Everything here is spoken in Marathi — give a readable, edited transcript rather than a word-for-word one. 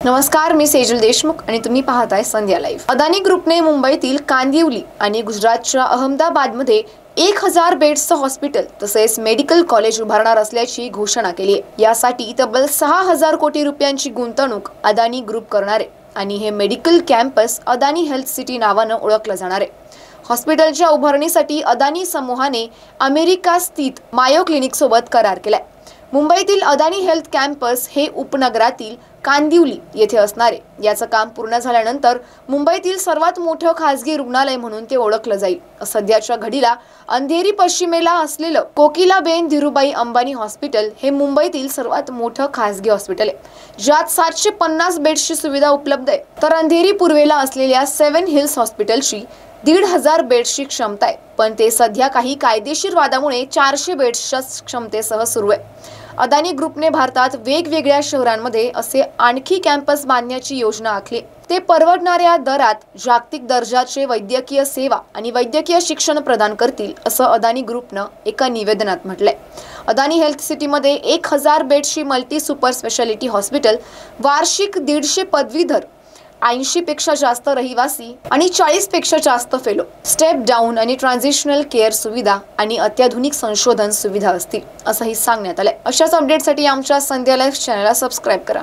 नमस्कार, मी सेजल देशमुख आणि तुम्ही पाहताय संध्या लाईव्ह। अदानी ग्रुपने मुंबईतील कांदिवली आणि गुजरातच्या अहमदाबादमध्ये 1000 बेड्सचं हॉस्पिटल तसेच मेडिकल कॉलेज उभारणार असल्याची घोषणा केली आहे। यासाठी तब्बल 6000 कोटी रुपयांची गुंतवणूक अदानी ग्रुप करणार आहे आणि हे medical campus Adani health city नावानं ओळखलं जाणार आहे। हॉस्पिटलच्या उभारणीसाठी अदानी समूहाने अमेरिका स्थित मायो क्लिनिक सोबत करार केलाय। मुंबईतील अदानी हेल्थ कॅम्पस हे उपनगरातील कांदिवली येथे असणार आहे। याचं काम पूर्ण झाल्यानंतर मुंबईतील सर्वात मोठं खासगी रुग्णालय म्हणून ते ओळखलं जाईल। सध्याच्या घडीला अंधेरी पश्चिमेला असलेलं कोकिलाबेन धीरूभाई अंबानी हॉस्पिटल हे मुंबईतील सर्वात मोठं खासगी हॉस्पिटल आहे, ज्यात 750 बेड्सची सुविधा उपलब्ध आहे। तर अंधेरी पूर्वेला असलेल्या 7 हिल्स हॉस्पिटलची 1500 बेड्सची क्षमता आहे, पण ते सध्या काही कायदेशीर वादामुळे 400 बेड्सच्या क्षमतेसह सुरू आहे। अदानी ग्रुपने भारतात वेगवेगळ्या शहरांमध्ये असे आणखी कॅम्पस बांधण्याची योजना आखली। ते परवडणाऱ्या दरात जागतिक दर्जाचे वैद्यकीय सेवा आणि वैद्यकीय शिक्षण प्रदान करतील, असं अदानी ग्रुपनं एका निवेदनात म्हटलंय। अदानी हेल्थ सिटीमध्ये 1000 बेड्सची मल्टी सुपर स्पेशालिटी हॉस्पिटल, वार्षिक 150 पदवीधर, 80 पेक्षा जास्त रहिवासी आणि 40 पेक्षा जास्त फेलो, स्टेप डाऊन आणि ट्रान्झिशनल केअर सुविधा आणि अत्याधुनिक संशोधन सुविधा असतील, असंही सांगण्यात आलंय। अशाच अपडेटसाठी आमच्या संध्या लाईव्ह चॅनलला सबस्क्राईब करा।